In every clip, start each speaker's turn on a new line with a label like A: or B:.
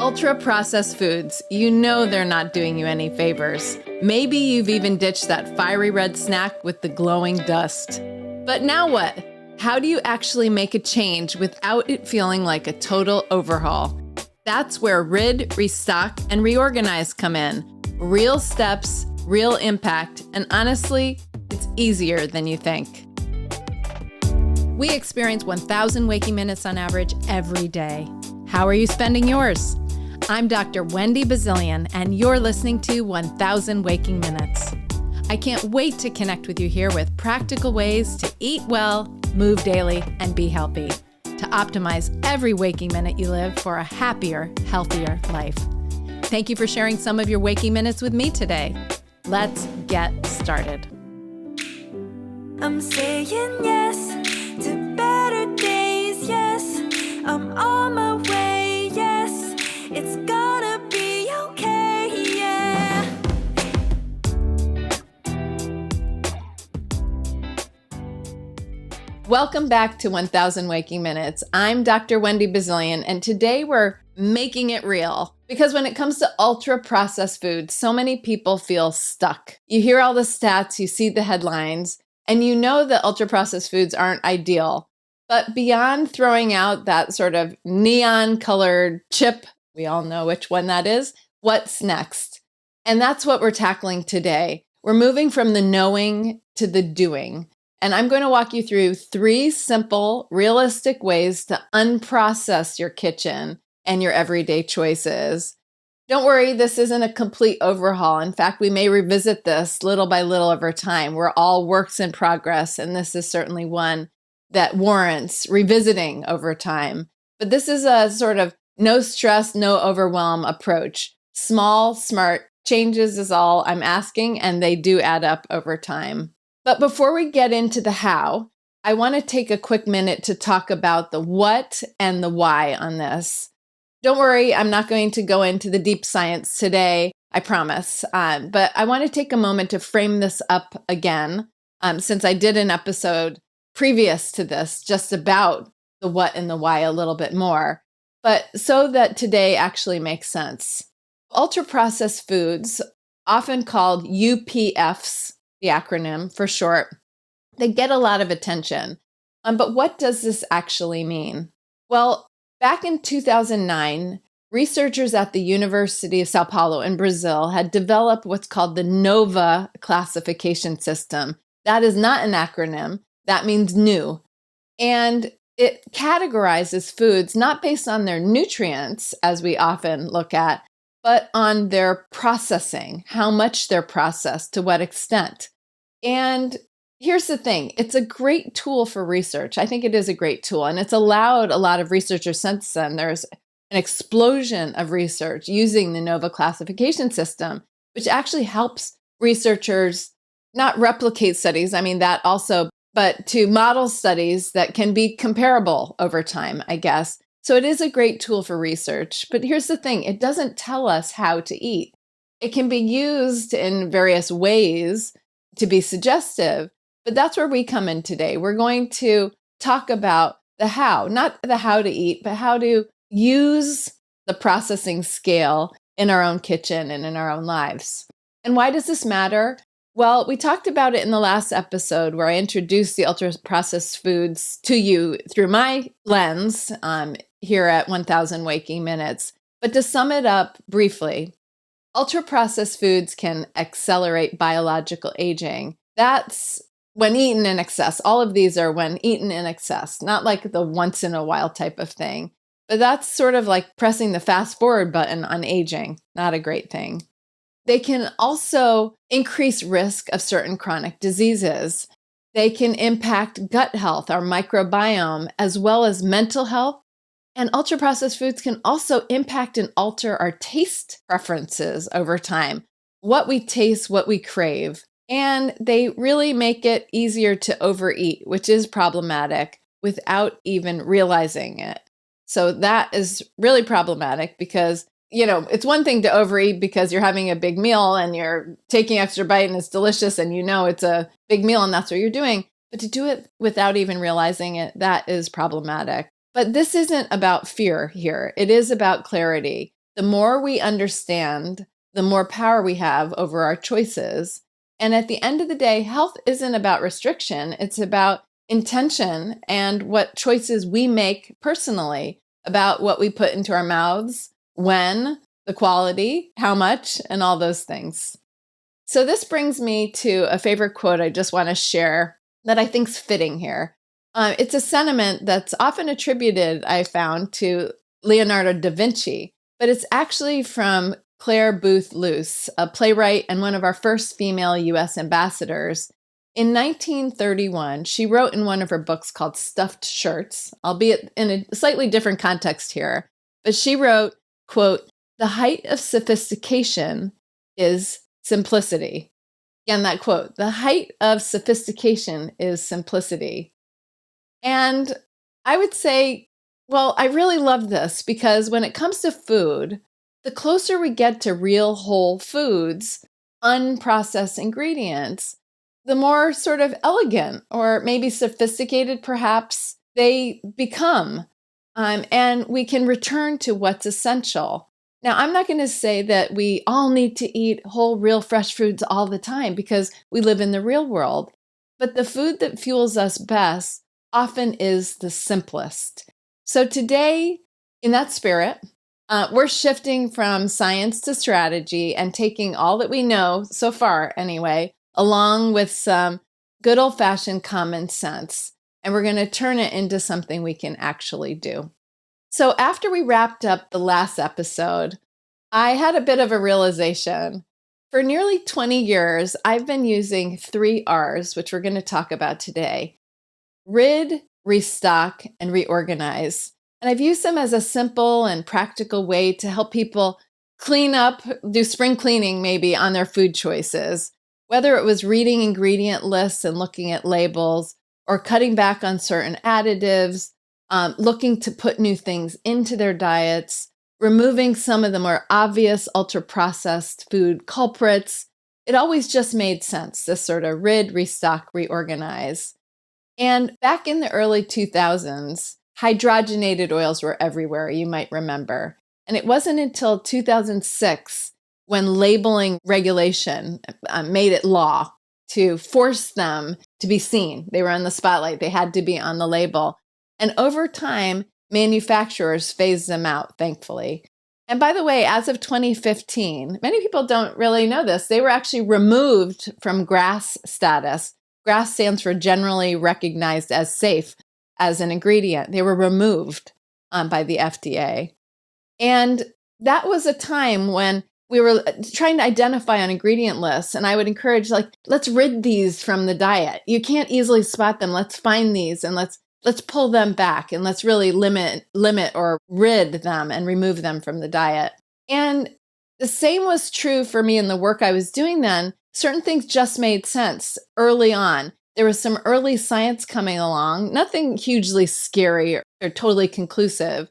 A: Ultra-processed foods, you know they're not doing you any favors. Maybe you've even ditched that fiery red snack with the glowing dust. But now what? How do you actually make a change without it feeling like a total overhaul? That's where Rid, Restock, and Reorganize come in. Real steps, real impact, and honestly, it's easier than you think. We experience 1,000 waking minutes on average every day. How are you spending yours? I'm Dr. Wendy Bazilian, and you're listening to 1,000 Waking Minutes. I can't wait to connect with you here with practical ways to eat well, move daily, and be healthy, to optimize every waking minute you live for a happier, healthier life. Thank you for sharing some of your waking minutes with me today. Let's get started.
B: I'm saying yes to better days, yes. I'm on my way, yes. It's gonna be okay, yeah.
A: Welcome back to 1,000 Waking Minutes. I'm Dr. Wendy Bazilian, and today we're making it real. Because when it comes to ultra-processed foods, so many people feel stuck. You hear all the stats, you see the headlines, and you know that ultra-processed foods aren't ideal. But beyond throwing out that sort of neon-colored chip, we all know which one that is, what's next? And that's what we're tackling today. We're moving from the knowing to the doing. And I'm going to walk you through 3 simple, realistic ways to unprocess your kitchen and your everyday choices. Don't worry, this isn't a complete overhaul. In fact, we may revisit this little by little over time. We're all works in progress, and this is certainly one that warrants revisiting over time. But this is a sort of no stress, no overwhelm approach. Small, smart changes is all I'm asking, and they do add up over time. But before we get into the how, I want to take a quick minute to talk about the what and the why on this. Don't worry, I'm not going to go into the deep science today, I promise. But I want to take a moment to frame this up again, since I did an episode previous to this just about the what and the why a little bit more, but so that today actually makes sense. Ultra-processed foods, often called UPFs, the acronym for short, they get a lot of attention. But what does this actually mean? Well, back in 2009, researchers at the University of Sao Paulo in Brazil had developed what's called the NOVA classification system. That is not an acronym. That means new. And it categorizes foods not based on their nutrients, as we often look at, but on their processing, how much they're processed, to what extent. And here's the thing, it's a great tool for research. I think it is a great tool, and it's allowed a lot of researchers since then. There's an explosion of research using the NOVA classification system, which actually helps researchers not replicate studies, I mean that also, but to model studies that can be comparable over time, I guess. So it is a great tool for research. But here's the thing, it doesn't tell us how to eat. It can be used in various ways to be suggestive, but that's where we come in today. We're going to talk about the how, not the how to eat, but how to use the processing scale in our own kitchen and in our own lives. And why does this matter? Well, we talked about it in the last episode where I introduced the ultra-processed foods to you through my lens here at 1,000 Waking Minutes. But to sum it up briefly, ultra-processed foods can accelerate biological aging. That's when eaten in excess. All of these are when eaten in excess, not like the once in a while type of thing. But that's sort of like pressing the fast forward button on aging. Not a great thing. They can also increase risk of certain chronic diseases. They can impact gut health, our microbiome, as well as mental health. And ultra-processed foods can also impact and alter our taste preferences over time, what we taste, what we crave. And they really make it easier to overeat, which is problematic without even realizing it. So that is really problematic because it's one thing to overeat because you're having a big meal and you're taking extra bite and it's delicious and it's a big meal and that's what you're doing. But to do it without even realizing it, that is problematic. But this isn't about fear here. It is about clarity. The more we understand, the more power we have over our choices. And at the end of the day, health isn't about restriction. It's about intention and what choices we make personally about what we put into our mouths, when, the quality, how much, and all those things. So this brings me to a favorite quote I just want to share that I think's fitting here. It's a sentiment that's often attributed, I found, to Leonardo da Vinci, but it's actually from Claire Booth Luce, a playwright and one of our first female U.S. ambassadors. In 1931, she wrote in one of her books called Stuffed Shirts, albeit in a slightly different context here, but she wrote, quote, "The height of sophistication is simplicity." Again, that quote, "The height of sophistication is simplicity." And I would say, well, I really love this because when it comes to food, the closer we get to real whole foods, unprocessed ingredients, the more sort of elegant or maybe sophisticated perhaps they become. And we can return to what's essential. Now, I'm not going to say that we all need to eat whole, real, fresh foods all the time because we live in the real world. But the food that fuels us best often is the simplest. So today, in that spirit, we're shifting from science to strategy and taking all that we know so far anyway, along with some good old-fashioned common sense, and we're going to turn it into something we can actually do. So after we wrapped up the last episode, I had a bit of a realization. For nearly 20 years, I've been using 3 R's, which we're going to talk about today: rid, restock, and reorganize. And I've used them as a simple and practical way to help people clean up, do spring cleaning maybe on their food choices, whether it was reading ingredient lists and looking at labels, or cutting back on certain additives, looking to put new things into their diets, removing some of the more obvious ultra-processed food culprits. It always just made sense, this sort of rid, restock, reorganize. And back in the early 2000s, hydrogenated oils were everywhere, you might remember. And it wasn't until 2006 when labeling regulation made it law to force them to be seen. They were on the spotlight. They had to be on the label. And over time, manufacturers phased them out, thankfully. And by the way, as of 2015, many people don't really know this, they were actually removed from GRAS status. GRAS stands for generally recognized as safe as an ingredient. They were removed by the FDA. And that was a time when we were trying to identify on ingredient lists, and I would encourage, let's rid these from the diet. You can't easily spot them. Let's find these and let's pull them back, and let's really limit or rid them and remove them from the diet. And the same was true for me in the work I was doing then. Certain things just made sense early on. There was some early science coming along, nothing hugely scary or totally conclusive,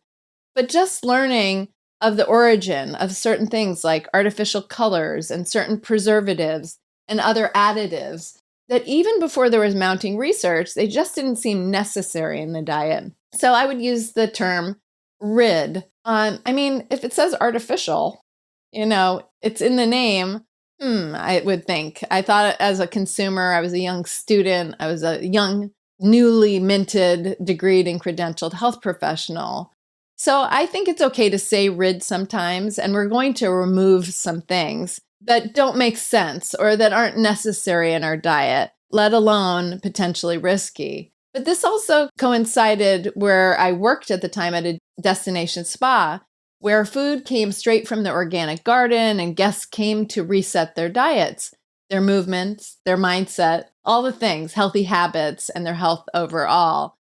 A: but just learning of the origin of certain things like artificial colors and certain preservatives and other additives that even before there was mounting research, they just didn't seem necessary in the diet. So I would use the term rid. If it says artificial, it's in the name. I would think. I thought as a consumer, I was a young student, I was a young, newly minted, degreed and credentialed health professional. So I think it's okay to say rid sometimes, and we're going to remove some things that don't make sense or that aren't necessary in our diet, let alone potentially risky. But this also coincided where I worked at the time at a destination spa, where food came straight from the organic garden and guests came to reset their diets, their movements, their mindset, all the things, healthy habits, and their health overall.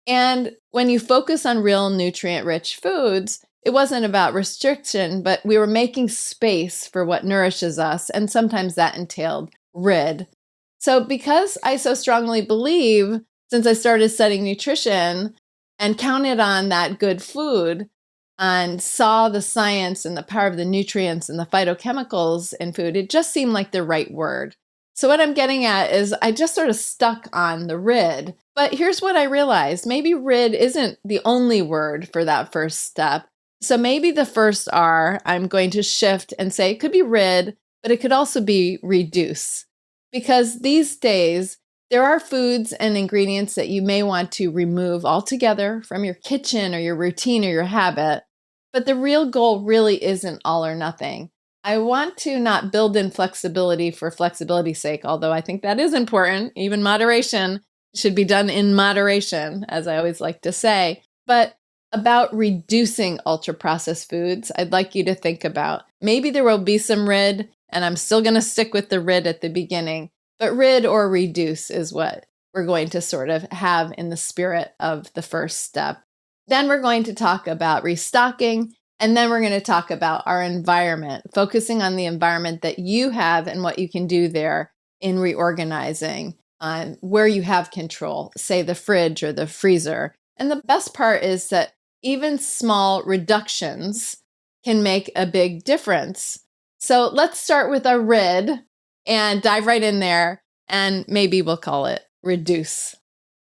A: And when you focus on real nutrient-rich foods, it wasn't about restriction, but we were making space for what nourishes us, and sometimes that entailed rid. So because I so strongly believe, since I started studying nutrition and counted on that good food and saw the science and the power of the nutrients and the phytochemicals in food, it just seemed like the right word. So what I'm getting at is I just sort of stuck on the rid. But here's what I realized. Maybe rid isn't the only word for that first step. So maybe the first R, I'm going to shift and say it could be rid, but it could also be reduce. Because these days, there are foods and ingredients that you may want to remove altogether from your kitchen or your routine or your habit. But the real goal really isn't all or nothing. I want to not build in flexibility for flexibility's sake, although I think that is important. Even moderation should be done in moderation, as I always like to say. But about reducing ultra processed foods, I'd like you to think about maybe there will be some rid, and I'm still going to stick with the rid at the beginning, but rid or reduce is what we're going to sort of have in the spirit of the first step. Then we're going to talk about restocking, and then we're going to talk about our environment, focusing on the environment that you have and what you can do there in reorganizing, where you have control, say the fridge or the freezer. And the best part is that even small reductions can make a big difference. So let's start with our rid and dive right in there, and maybe we'll call it reduce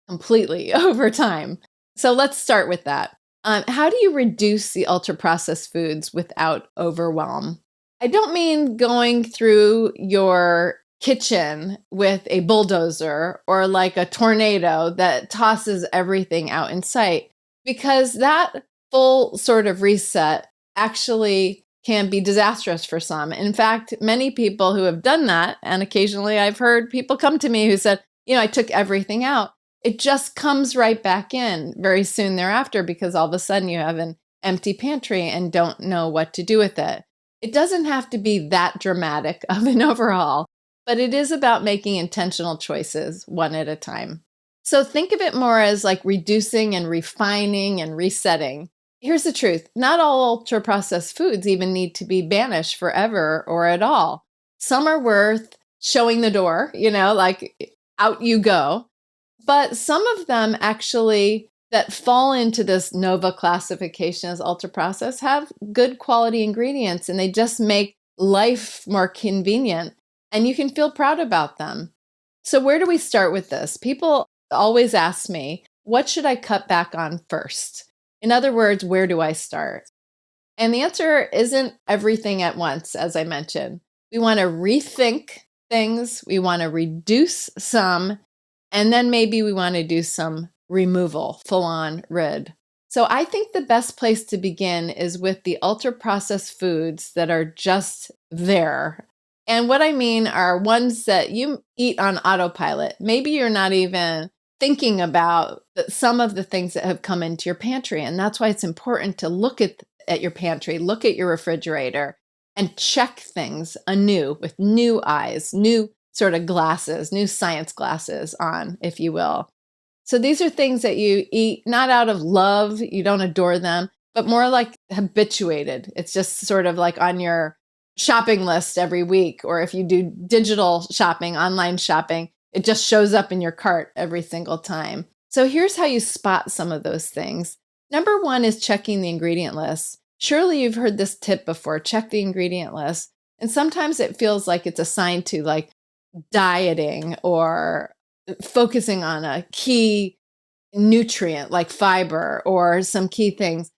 A: completely over time. So let's start with that. How do you reduce the ultra processed foods without overwhelm? I don't mean going through your kitchen with a bulldozer or like a tornado that tosses everything out in sight, because that full sort of reset actually can be disastrous for some. In fact, many people who have done that, and occasionally I've heard people come to me who said, I took everything out. It just comes right back in very soon thereafter because all of a sudden you have an empty pantry and don't know what to do with it. It doesn't have to be that dramatic of an overhaul, but it is about making intentional choices one at a time. So think of it more as like reducing and refining and resetting. Here's the truth. Not all ultra processed foods even need to be banished forever or at all. Some are worth showing the door, like out you go. But some of them actually that fall into this NOVA classification as ultra processed have good quality ingredients, and they just make life more convenient, and you can feel proud about them. So where do we start with this? People always ask me, what should I cut back on first? In other words, where do I start? And the answer isn't everything at once, as I mentioned. We want to rethink things. We want to reduce some. And then maybe we want to do some removal, full-on rid. So I think the best place to begin is with the ultra-processed foods that are just there. And what I mean are ones that you eat on autopilot. Maybe you're not even thinking about some of the things that have come into your pantry. And that's why it's important to look at your pantry, look at your refrigerator, and check things anew with new eyes, new sort of glasses, new science glasses on, if you will. So these are things that you eat not out of love, you don't adore them, but more like habituated. It's just sort of like on your shopping list every week, or if you do digital shopping, online shopping, it just shows up in your cart every single time. So here's how you spot some of those things. Number one is checking the ingredient list. Surely you've heard this tip before, check the ingredient list. And sometimes it feels like it's assigned to like dieting or focusing on a key nutrient like fiber or some key things.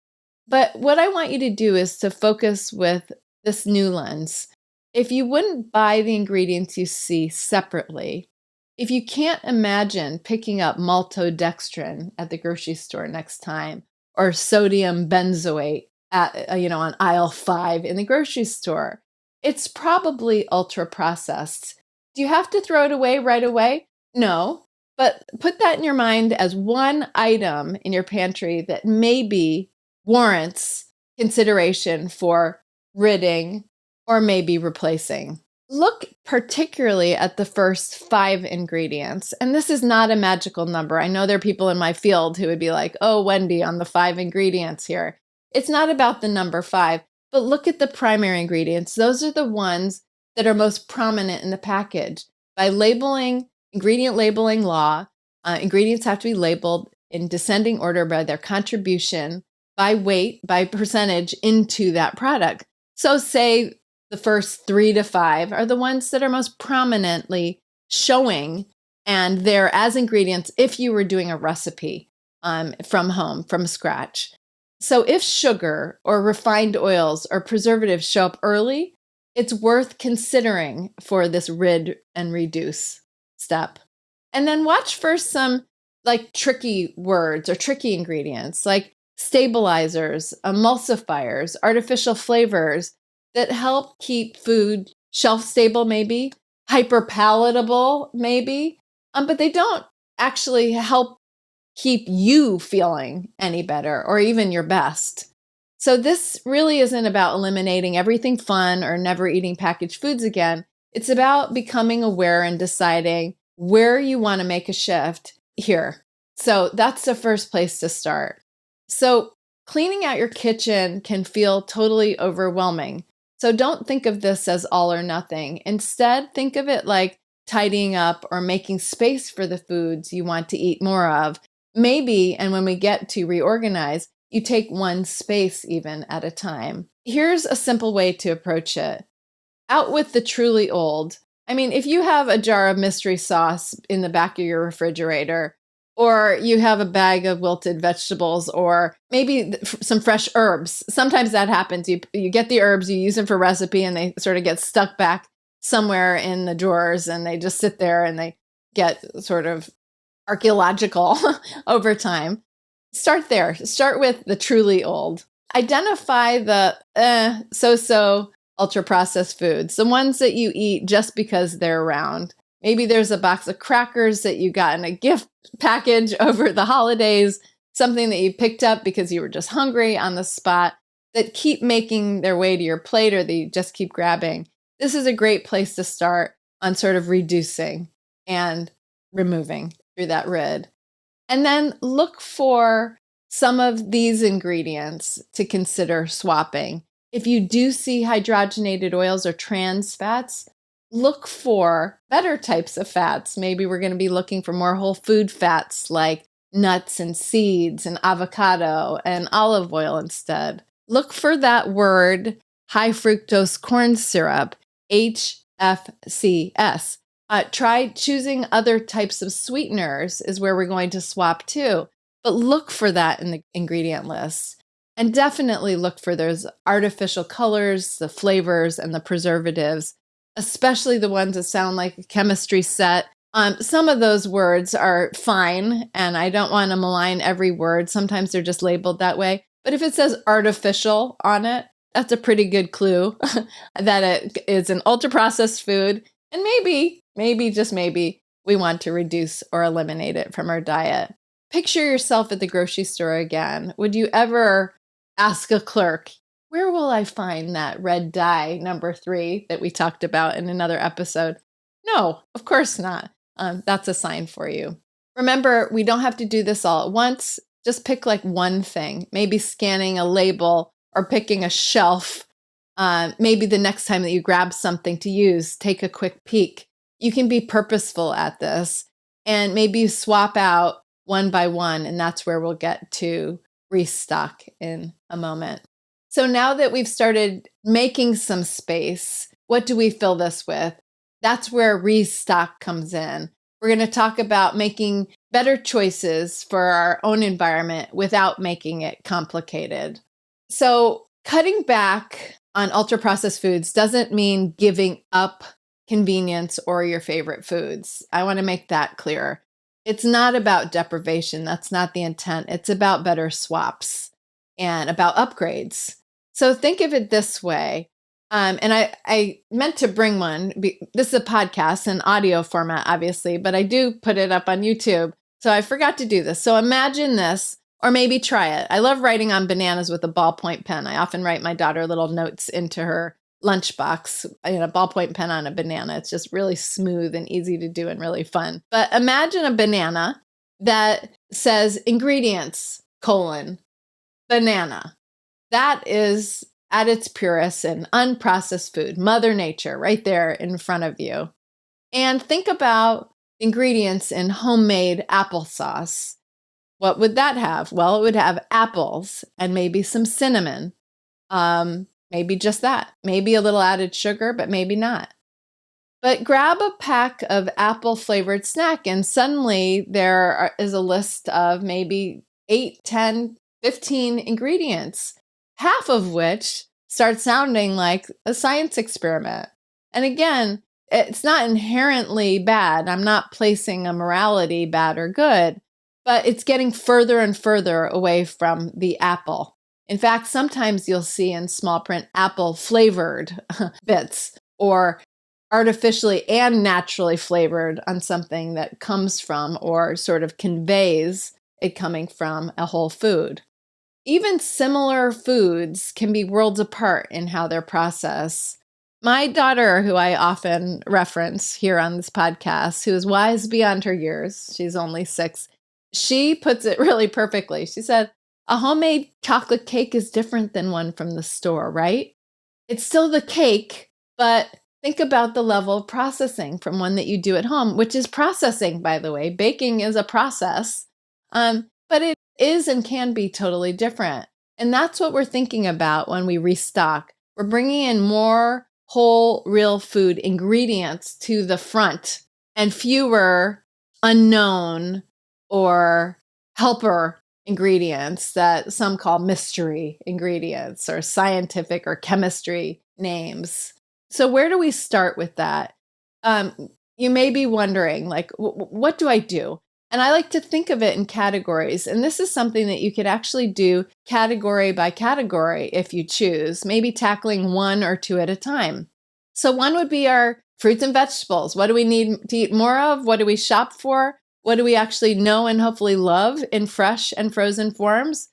A: But what I want you to do is to focus with this new lens. If you wouldn't buy the ingredients you see separately, if you can't imagine picking up maltodextrin at the grocery store next time, or sodium benzoate at, on aisle 5 in the grocery store, it's probably ultra processed. Do you have to throw it away right away? No, but put that in your mind as one item in your pantry that maybe warrants consideration for ridding or maybe replacing. Look particularly at the first 5 ingredients. And this is not a magical number. I know there are people in my field who would be like, oh, Wendy, on the 5 ingredients here. It's not about the number 5, but look at the primary ingredients. Those are the ones that are most prominent in the package. By labeling, ingredient labeling law, ingredients have to be labeled in descending order by their contribution, by weight, by percentage into that product. So say the first 3 to 5 are the ones that are most prominently showing, and they're as ingredients if you were doing a recipe from home, from scratch. So if sugar or refined oils or preservatives show up early, it's worth considering for this rid and reduce step. And then watch for some like tricky words or tricky ingredients like stabilizers, emulsifiers, artificial flavors that help keep food shelf stable, maybe hyper palatable, maybe, but they don't actually help keep you feeling any better or even your best. So this really isn't about eliminating everything fun or never eating packaged foods again. It's about becoming aware and deciding where you want to make a shift here. So that's the first place to start. So cleaning out your kitchen can feel totally overwhelming. So don't think of this as all or nothing. Instead, think of it like tidying up or making space for the foods you want to eat more of. Maybe, and when we get to reorganize, you take one space even at a time. Here's a simple way to approach it. Out with the truly old. I mean, if you have a jar of mystery sauce in the back of your refrigerator, or you have a bag of wilted vegetables, or maybe some fresh herbs. Sometimes that happens. You get the herbs, you use them for recipe, and they sort of get stuck back somewhere in the drawers, and they just sit there and they get sort of archaeological over time. Start there. Start with the truly old. Identify the so-so ultra-processed foods, the ones that you eat just because they're around. Maybe there's a box of crackers that you got in a gift package over the holidays, something that you picked up because you were just hungry on the spot, that keep making their way to your plate or that you just keep grabbing. This is a great place to start on sort of reducing and removing through that rid. And then look for some of these ingredients to consider swapping. If you do see hydrogenated oils or trans fats, look for better types of fats. Maybe we're going to be looking for more whole food fats like nuts and seeds and avocado and olive oil instead. Look for that word, high fructose corn syrup, HFCS. Try choosing other types of sweeteners is where we're going to swap too. But look for that in the ingredient list. And definitely look for those artificial colors, the flavors, and the preservatives, especially the ones that sound like a chemistry set. Some of those words are fine, and I don't want to malign every word. Sometimes they're just labeled that way. But if it says artificial on it, that's a pretty good clue that it is an ultra-processed food. And maybe, just maybe, we want to reduce or eliminate it from our diet. Picture yourself at the grocery store again. Would you ever ask a clerk, where will I find that red dye number 3 that we talked about in another episode? No, of course not. That's a sign for you. Remember, we don't have to do this all at once. Just pick like one thing, maybe scanning a label or picking a shelf. Maybe the next time that you grab something to use, take a quick peek. You can be purposeful at this, and maybe you swap out one by one, and that's where we'll get to restock in a moment. So now that we've started making some space, what do we fill this with? That's where restock comes in. We're going to talk about making better choices for our own environment without making it complicated. So cutting back on ultra-processed foods doesn't mean giving up convenience or your favorite foods. I want to make that clear. It's not about deprivation. That's not the intent. It's about better swaps and about upgrades. So think of it this way. And I meant to bring one. This is a podcast in audio format, obviously, but I do put it up on YouTube. So I forgot to do this. So imagine this, or maybe try it. I love writing on bananas with a ballpoint pen. I often write my daughter little notes into her lunchbox, a ballpoint pen on a banana. It's just really smooth and easy to do and really fun. But imagine a banana that says ingredients, banana. That is at its purest an unprocessed food, Mother Nature right there in front of you. And think about ingredients in homemade applesauce. What would that have? Well, it would have apples and maybe some cinnamon. Maybe just that. Maybe a little added sugar, but maybe not. But grab a pack of apple-flavored snack, and suddenly there is a list of maybe 8, 10 15 ingredients, half of which start sounding like a science experiment. And again, it's not inherently bad. I'm not placing a morality bad or good, but it's getting further and further away from the apple. In fact, sometimes you'll see in small print apple flavored bits or artificially and naturally flavored on something that comes from or sort of conveys it coming from a whole food. Even similar foods can be worlds apart in how they're processed. My daughter, who I often reference here on this podcast, who is wise beyond her years, she's only 6, she puts it really perfectly. She said, a homemade chocolate cake is different than one from the store, right? It's still the cake, but think about the level of processing from one that you do at home, which is processing, by the way. Baking is a process, but it is and can be totally different. And that's what we're thinking about when we restock. We're bringing in more whole, real food ingredients to the front and fewer unknown or helper ingredients that some call mystery ingredients or scientific or chemistry names. So where do we start with that? You may be wondering, like, what do I do? And I like to think of it in categories. And this is something that you could actually do category by category if you choose, maybe tackling 1 or 2 at a time. So one would be our fruits and vegetables. What do we need to eat more of? What do we shop for? What do we actually know and hopefully love in fresh and frozen forms?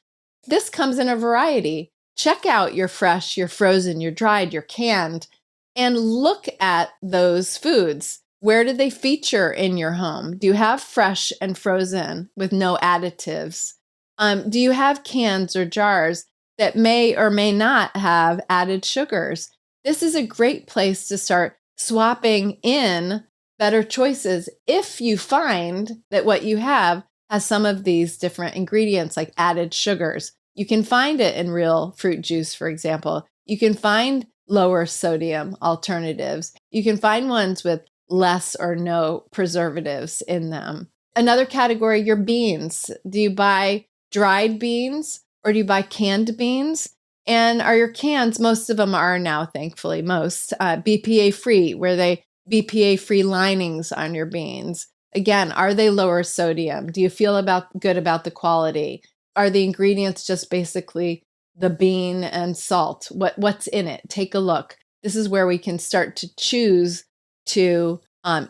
A: This comes in a variety. Check out your fresh, your frozen, your dried, your canned, and look at those foods. Where do they feature in your home? Do you have fresh and frozen with no additives? Do you have cans or jars that may or may not have added sugars? This is a great place to start swapping in better choices if you find that what you have has some of these different ingredients like added sugars. You can find it in real fruit juice, for example. You can find lower sodium alternatives. You can find ones with less or no preservatives in them. Another category, your beans. Do you buy dried beans or do you buy canned beans? And are your cans, most of them are now, thankfully, most BPA free, where they BPA free linings on your beans. Again, are they lower sodium? Do you feel good about the quality? Are the ingredients just basically the bean and salt? What's in it? Take a look. This is where we can start to choose to,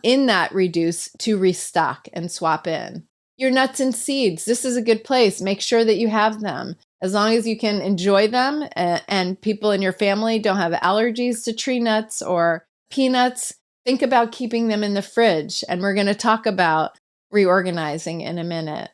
A: in that reduce, to restock and swap in. Your nuts and seeds. This is a good place. Make sure that you have them. As long as you can enjoy them and people in your family don't have allergies to tree nuts or peanuts, think about keeping them in the fridge. And we're going to talk about reorganizing in a minute.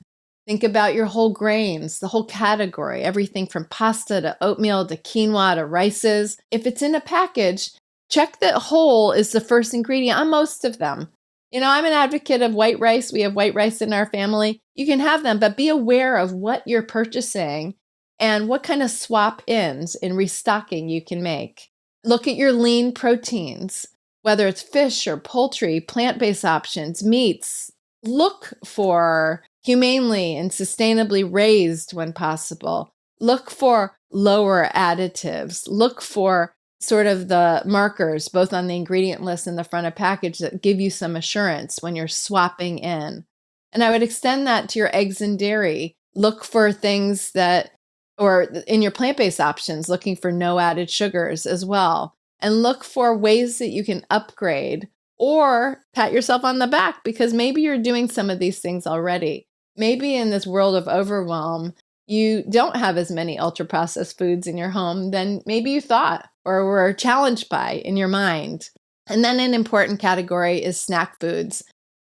A: Think about your whole grains, the whole category, everything from pasta to oatmeal to quinoa to rices. If it's in a package, check that whole is the first ingredient on most of them. You know, I'm an advocate of white rice. We have white rice in our family. You can have them, but be aware of what you're purchasing and what kind of swap ins in restocking you can make. Look at your lean proteins, whether it's fish or poultry, plant-based options, meats. Look for humanely and sustainably raised when possible. Look for lower additives. Look for sort of the markers, both on the ingredient list and the front of package, that give you some assurance when you're swapping in. And I would extend that to your eggs and dairy. Look for things that, or in your plant-based options, looking for no added sugars as well. And look for ways that you can upgrade or pat yourself on the back because maybe you're doing some of these things already. Maybe in this world of overwhelm, you don't have as many ultra-processed foods in your home than maybe you thought or were challenged by in your mind. And then an important category is snack foods.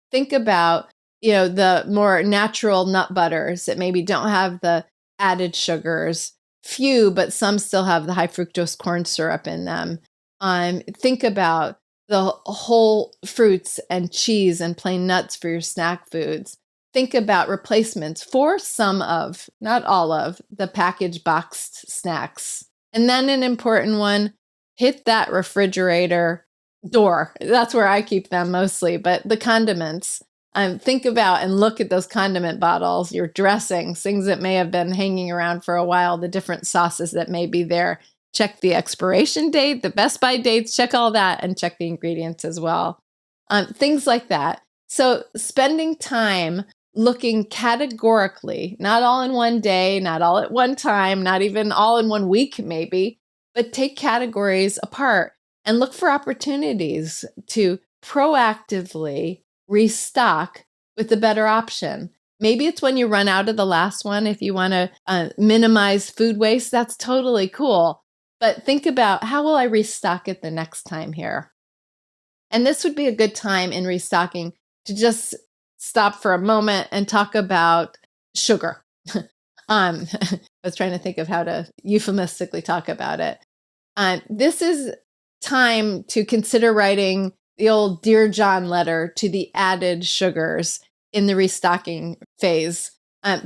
A: Think about, the more natural nut butters that maybe don't have the added sugars. Few, but some still have the high fructose corn syrup in them. Think about the whole fruits and cheese and plain nuts for your snack foods. Think about replacements for some of, not all of, the packaged boxed snacks. And then an important one, hit that refrigerator door. That's where I keep them mostly, but the condiments. Think about and look at those condiment bottles, your dressings, things that may have been hanging around for a while, the different sauces that may be there. Check the expiration date, the best by dates, check all that, and check the ingredients as well. Things like that. So spending time looking categorically, not all in one day, not all at one time, not even all in 1 week maybe, but take categories apart and look for opportunities to proactively restock with a better option. Maybe it's when you run out of the last one. If you want to minimize food waste, that's totally cool. But think about, how will I restock it the next time here? And this would be a good time in restocking to just stop for a moment and talk about sugar. I was trying to think of how to euphemistically talk about it. This is time to consider writing the old Dear John letter to the added sugars in the restocking phase,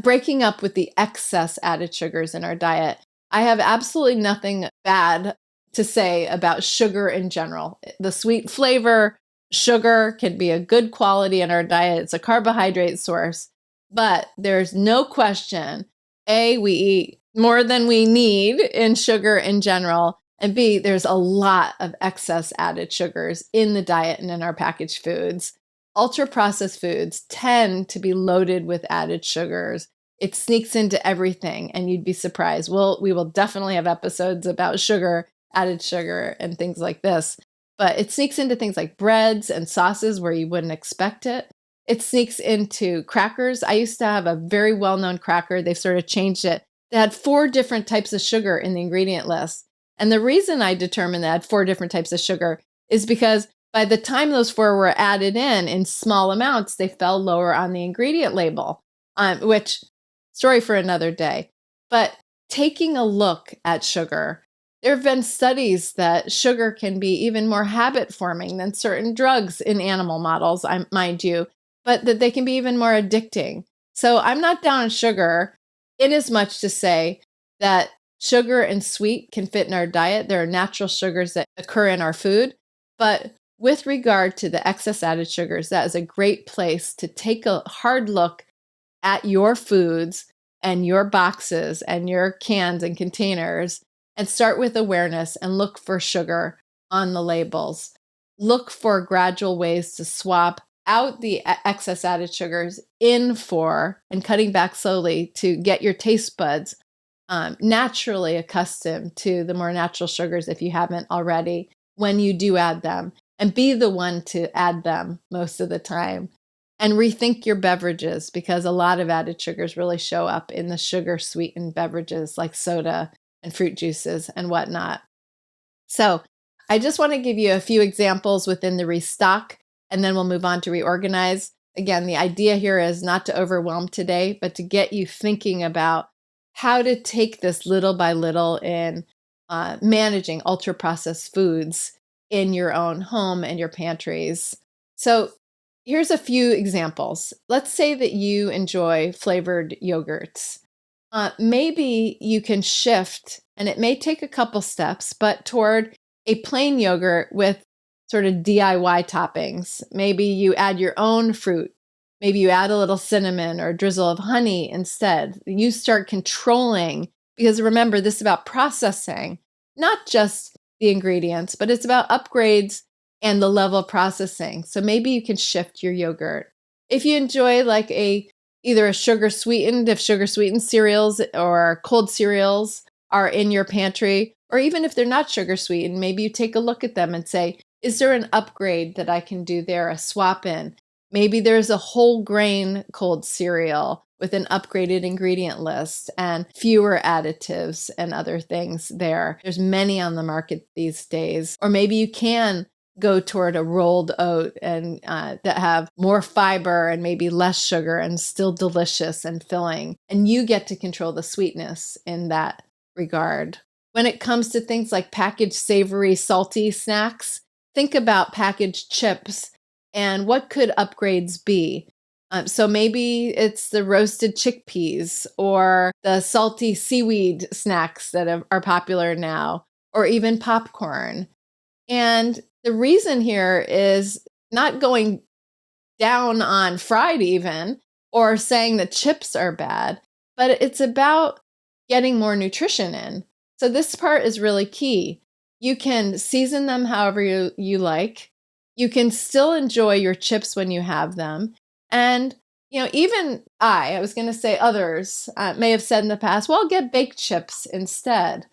A: breaking up with the excess added sugars in our diet. I have absolutely nothing bad to say about sugar in general. The sweet flavor, sugar can be a good quality in our diet. It's a carbohydrate source, but there's no question, A, we eat more than we need in sugar in general, and B, there's a lot of excess added sugars in the diet and in our packaged foods. Ultra-processed foods tend to be loaded with added sugars. It sneaks into everything, and you'd be surprised. We will definitely have episodes about sugar, added sugar, and things like this. But it sneaks into things like breads and sauces where you wouldn't expect it. It sneaks into crackers. I used to have a very well-known cracker. They've sort of changed it. They had 4 different types of sugar in the ingredient list. And the reason I determined that I had 4 different types of sugar is because by the time those 4 were added in small amounts, they fell lower on the ingredient label, which, story for another day. But taking a look at sugar, there have been studies that sugar can be even more habit forming than certain drugs in animal models, mind you, but that they can be even more addicting. So I'm not down on sugar, in as much to say that sugar and sweet can fit in our diet. There are natural sugars that occur in our food. But with regard to the excess added sugars, that is a great place to take a hard look at your foods and your boxes and your cans and containers, and start with awareness and look for sugar on the labels. Look for gradual ways to swap out the excess added sugars in for, and cutting back slowly to get your taste buds naturally accustomed to the more natural sugars if you haven't already, when you do add them, and be the one to add them most of the time. And rethink your beverages, because a lot of added sugars really show up in the sugar sweetened beverages like soda and fruit juices and whatnot. So I just want to give you a few examples within the restock, and then we'll move on to reorganize. Again, the idea here is not to overwhelm today, but to get you thinking about how to take this little by little in managing ultra-processed foods in your own home and your pantries. So here's a few examples. Let's say that you enjoy flavored yogurts. Maybe you can shift, and it may take a couple steps, but toward a plain yogurt with sort of DIY toppings. Maybe you add your own fruit. Maybe you add a little cinnamon or a drizzle of honey instead. You start controlling, because remember, this is about processing, not just the ingredients, but it's about upgrades and the level of processing. So maybe you can shift your yogurt. If you enjoy like either a sugar sweetened, if sugar sweetened cereals or cold cereals are in your pantry, or even if they're not sugar sweetened, maybe you take a look at them and say, is there an upgrade that I can do there, a swap in? Maybe there's a whole grain cold cereal with an upgraded ingredient list and fewer additives and other things there. There's many on the market these days. Or maybe you can go toward a rolled oat and that have more fiber and maybe less sugar and still delicious and filling. And you get to control the sweetness in that regard. When it comes to things like packaged savory, salty snacks, think about packaged chips and what could upgrades be? So maybe it's the roasted chickpeas or the salty seaweed snacks that are popular now, or even popcorn. And the reason here is not going down on fried even, or saying that chips are bad, but it's about getting more nutrition in. So this part is really key. You can season them however you like. You can still enjoy your chips when you have them. And, even I was going to say others may have said in the past, well, get baked chips instead.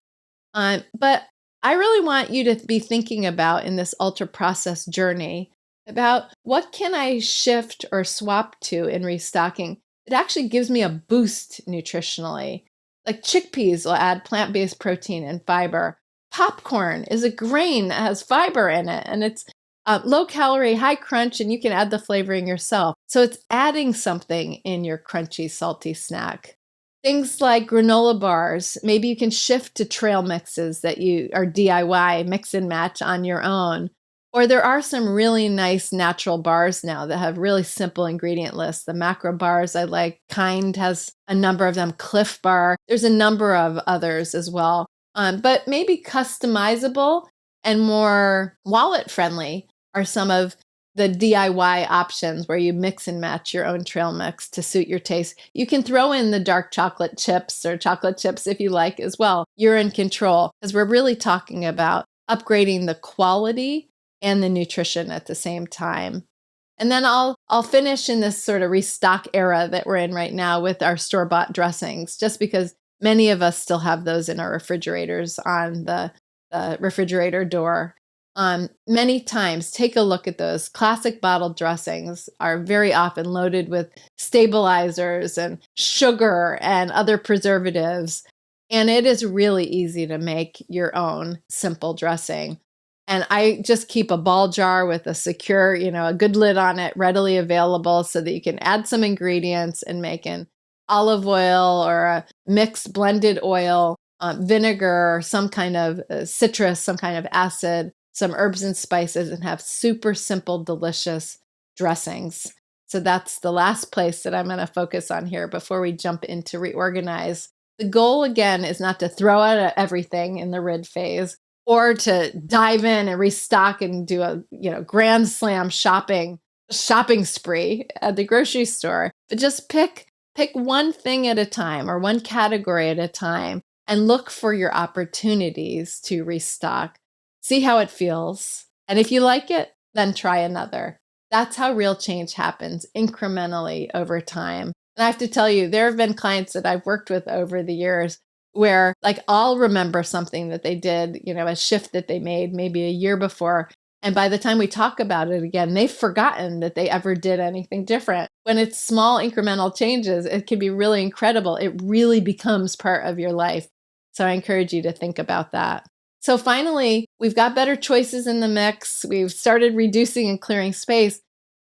A: But I really want you to be thinking about in this ultra processed journey about what can I shift or swap to in restocking. It actually gives me a boost nutritionally. Like chickpeas will add plant-based protein and fiber. Popcorn is a grain that has fiber in it, and it's low calorie, high crunch, and you can add the flavoring yourself. So it's adding something in your crunchy, salty snack. Things like granola bars, maybe you can shift to trail mixes that you are DIY, mix and match on your own. Or there are some really nice natural bars now that have really simple ingredient lists. The macro bars I like, Kind has a number of them, Cliff Bar. There's a number of others as well. But maybe customizable and more wallet friendly are some of the DIY options where you mix and match your own trail mix to suit your taste. You can throw in the dark chocolate chips or chocolate chips if you like as well. You're in control, because we're really talking about upgrading the quality and the nutrition at the same time. And then I'll finish in this sort of restock era that we're in right now with our store-bought dressings, just because many of us still have those in our refrigerators on the refrigerator door. Many times, take a look at those. Classic bottled dressings are very often loaded with stabilizers and sugar and other preservatives. And it is really easy to make your own simple dressing. And I just keep a ball jar with a secure, a good lid on it, readily available so that you can add some ingredients and make an olive oil or a mixed blended oil, vinegar, some kind of citrus, some kind of acid, some herbs and spices, and have super simple, delicious dressings. So that's the last place that I'm going to focus on here before we jump into Reorganize. The goal, again, is not to throw out everything in the rid phase or to dive in and restock and do a grand slam shopping spree at the grocery store, but just pick one thing at a time or one category at a time and look for your opportunities to restock. See how it feels. And if you like it, then try another. That's how real change happens incrementally over time. And I have to tell you, there have been clients that I've worked with over the years where I'll remember something that they did, a shift that they made maybe a year before. And by the time we talk about it again, they've forgotten that they ever did anything different. When it's small incremental changes, it can be really incredible. It really becomes part of your life. So I encourage you to think about that. So finally, we've got better choices in the mix. We've started reducing and clearing space.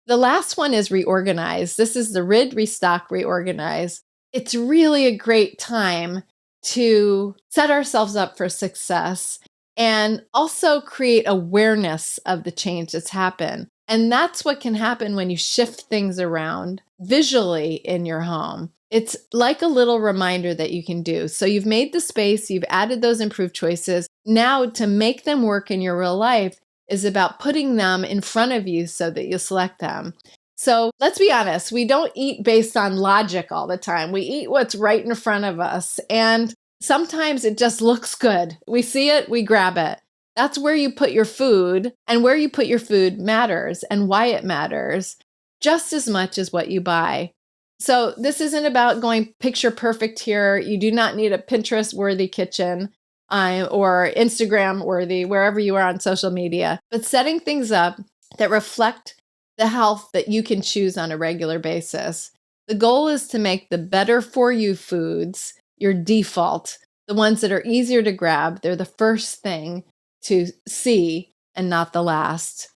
A: The last one is Reorganize. This is the Rid, Restock, Reorganize. It's really a great time to set ourselves up for success and also create awareness of the change that's happened. And that's what can happen when you shift things around visually in your home. It's like a little reminder that you can do. So you've made the space, you've added those improved choices. Now to make them work in your real life is about putting them in front of you so that you select them. So let's be honest, we don't eat based on logic all the time. We eat what's right in front of us. And sometimes it just looks good. We see it, we grab it. That's where you put your food, and where you put your food matters and why it matters just as much as what you buy. So this isn't about going picture perfect here. You do not need a Pinterest-worthy kitchen or Instagram-worthy, wherever you are on social media, but setting things up that reflect the health that you can choose on a regular basis. The goal is to make the better for you foods your default, the ones that are easier to grab. They're the first thing to see and not the last.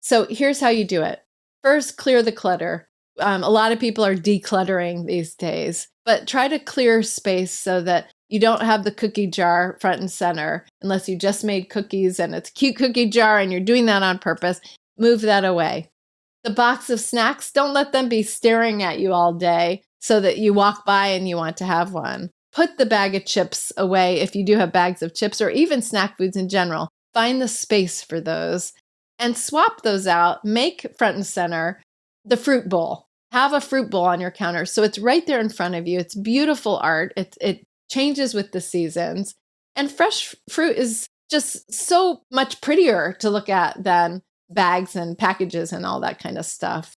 A: So here's how you do it. First, clear the clutter. A lot of people are decluttering these days, but try to clear space so that you don't have the cookie jar front and center unless you just made cookies and it's a cute cookie jar and you're doing that on purpose. Move that away. The box of snacks, don't let them be staring at you all day so that you walk by and you want to have one. Put the bag of chips away if you do have bags of chips or even snack foods in general. Find the space for those and swap those out. Make front and center the fruit bowl. Have a fruit bowl on your counter. So it's right there in front of you. It's beautiful art. It changes with the seasons. And fresh fruit is just so much prettier to look at than bags and packages and all that kind of stuff.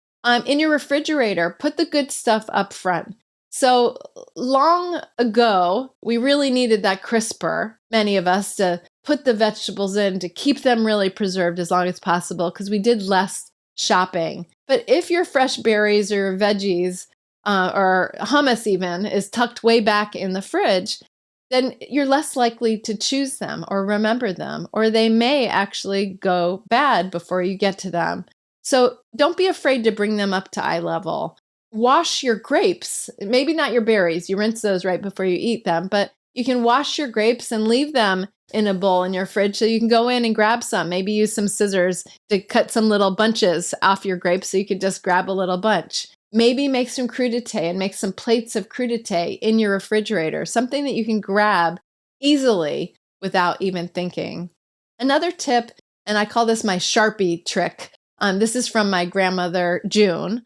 A: In your refrigerator, put the good stuff up front. So long ago, we really needed that crisper, many of us, to put the vegetables in to keep them really preserved as long as possible because we did less shopping. But if your fresh berries or veggies or hummus even is tucked way back in the fridge, then you're less likely to choose them or remember them, or they may actually go bad before you get to them. So don't be afraid to bring them up to eye level. Wash your grapes, maybe not your berries. You rinse those right before you eat them, but you can wash your grapes and leave them in a bowl in your fridge so you can go in and grab some. Maybe use some scissors to cut some little bunches off your grapes so you could just grab a little bunch. Maybe make some crudité and make some plates of crudité in your refrigerator, something that you can grab easily without even thinking. Another tip, and I call this my Sharpie trick. This is from my grandmother, June,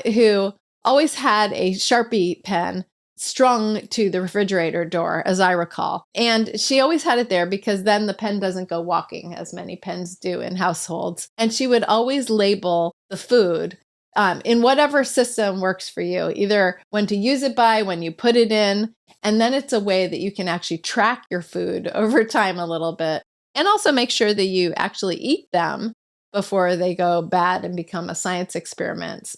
A: who always had a Sharpie pen strung to the refrigerator door, as I recall. And she always had it there because then the pen doesn't go walking, as many pens do in households. And she would always label the food in whatever system works for you, either when to use it by, when you put it in. And then it's a way that you can actually track your food over time a little bit. And also make sure that you actually eat them before they go bad and become a science experiment.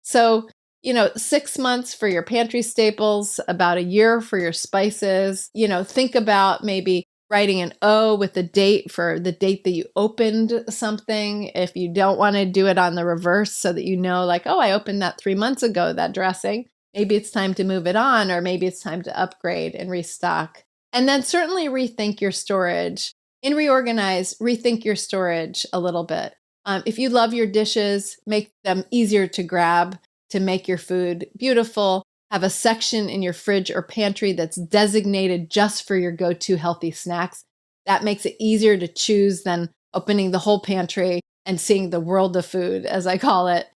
A: So, 6 months for your pantry staples, about a year for your spices. Think about maybe writing an O with the date for the date that you opened something. If you don't want to do it on the reverse so that you know, like, oh, I opened that 3 months ago, that dressing. Maybe it's time to move it on, or maybe it's time to upgrade and restock. And then certainly rethink your storage. In Reorganize, rethink your storage a little bit. If you love your dishes, make them easier to grab to make your food beautiful. Have a section in your fridge or pantry that's designated just for your go-to healthy snacks. That makes it easier to choose than opening the whole pantry and seeing the world of food, as I call it.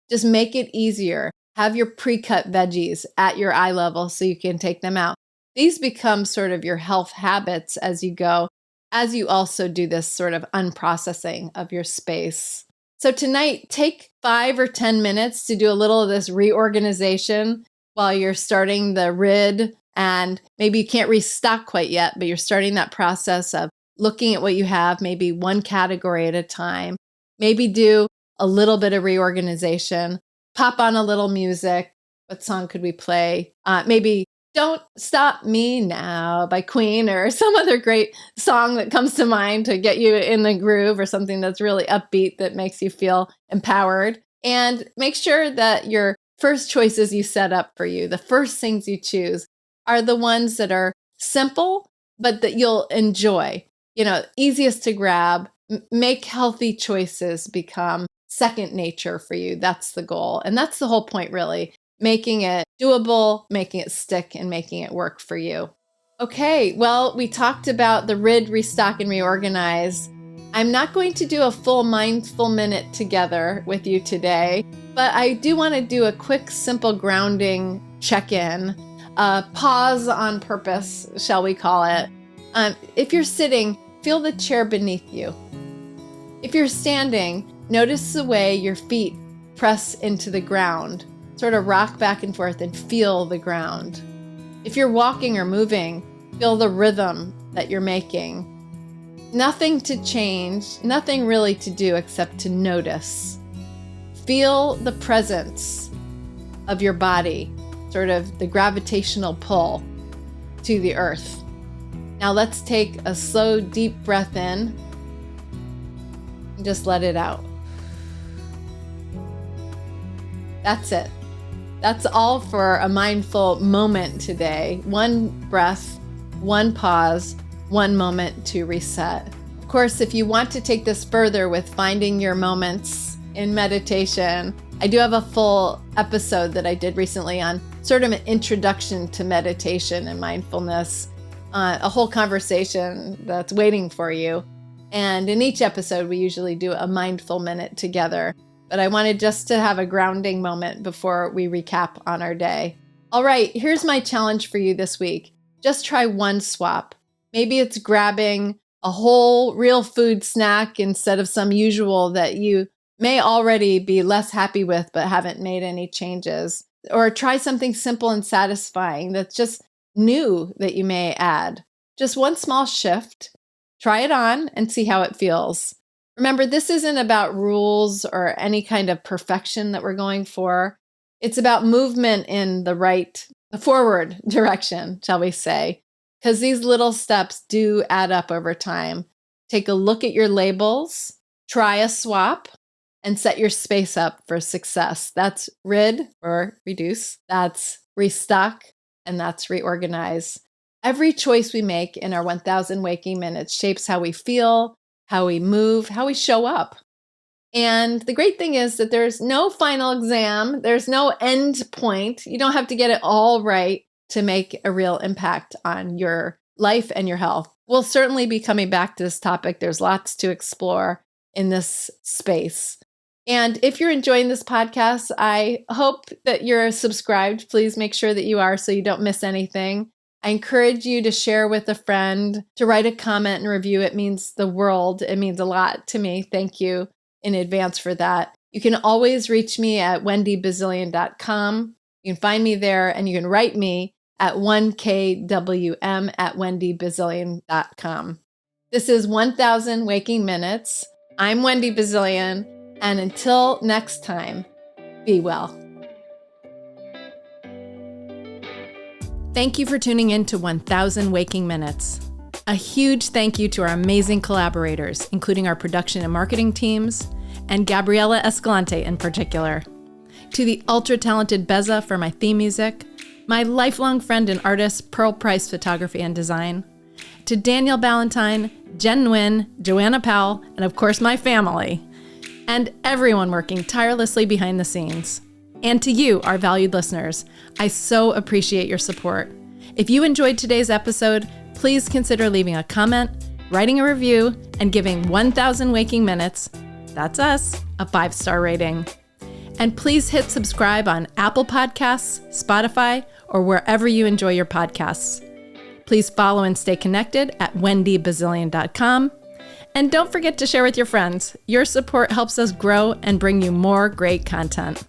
A: Just make it easier. Have your pre-cut veggies at your eye level so you can take them out. These become sort of your health habits as you go, as you also do this sort of unprocessing of your space. So tonight, take 5 or 10 minutes to do a little of this reorganization while you're starting the RID. And maybe you can't restock quite yet, but you're starting that process of looking at what you have, maybe one category at a time. Maybe do a little bit of reorganization. Pop on a little music. What song could we play? Maybe Don't Stop Me Now by Queen, or some other great song that comes to mind to get you in the groove, or something that's really upbeat that makes you feel empowered. And make sure that your first choices you set up for you, the first things you choose, are the ones that are simple, but that you'll enjoy. Easiest to grab. Make healthy choices become second nature for you. That's the goal. And that's the whole point, really. Making it doable, making it stick, and making it work for you. Okay, well, we talked about the RID, Restock, and Reorganize. I'm not going to do a full mindful minute together with you today, but I do want to do a quick, simple grounding check-in, pause on purpose, shall we call it. If you're sitting, feel the chair beneath you. If you're standing, notice the way your feet press into the ground. Sort of rock back and forth and feel the ground. If you're walking or moving, feel the rhythm that you're making. Nothing to change, nothing really to do except to notice. Feel the presence of your body, sort of the gravitational pull to the earth. Now let's take a slow, deep breath in and just let it out. That's it. That's all for a mindful moment today. One breath, one pause, one moment to reset. Of course, if you want to take this further with finding your moments in meditation, I do have a full episode that I did recently on sort of an introduction to meditation and mindfulness, a whole conversation that's waiting for you. And in each episode, we usually do a mindful minute together. but I wanted just to have a grounding moment before we recap on our day. All right, here's my challenge for you this week. Just try one swap. Maybe it's grabbing a whole real food snack instead of some usual that you may already be less happy with but haven't made any changes. Or try something simple and satisfying that's just new that you may add. Just one small shift. Try it on and see how it feels. Remember, this isn't about rules or any kind of perfection that we're going for. It's about movement in the forward direction, shall we say, because these little steps do add up over time. Take a look at your labels, try a swap, and set your space up for success. That's rid or reduce, that's restock, and that's reorganize. Every choice we make in our 1000 waking minutes shapes how we feel, how we move, how we show up. And the great thing is that there's no final exam, there's no end point. You don't have to get it all right to make a real impact on your life and your health. We'll certainly be coming back to this topic. There's lots to explore in this space. And if you're enjoying this podcast, I hope that you're subscribed. Please make sure that you are so you don't miss anything. I encourage you to share with a friend, to write a comment and review. It means the world. It means a lot to me. Thank you in advance for that. You can always reach me at wendybazilian.com. You can find me there, and you can write me at 1kwm@wendybazilian.com. This is 1000 Waking Minutes. I'm Wendy Bazilian. And until next time, be well. Thank you for tuning in to 1000 Waking Minutes. A huge thank you to our amazing collaborators, including our production and marketing teams, and Gabriela Escalante in particular. To the ultra-talented Beza for my theme music, my lifelong friend and artist, Pearl Price Photography and Design, to Daniel Ballantyne, Jen Nguyen, Joanna Powell, and of course my family, and everyone working tirelessly behind the scenes. And to you, our valued listeners, I so appreciate your support. If you enjoyed today's episode, please consider leaving a comment, writing a review, and giving 1000 Waking Minutes, that's us, a 5-star rating. And please hit subscribe on Apple Podcasts, Spotify, or wherever you enjoy your podcasts. Please follow and stay connected at wendybazilian.com. And don't forget to share with your friends. Your support helps us grow and bring you more great content.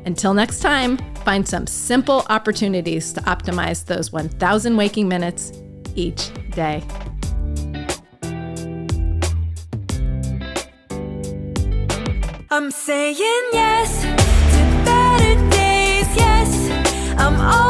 A: Until next time, find some simple opportunities to optimize those 1000 waking minutes each day.
B: I'm saying yes to better days, yes. I'm all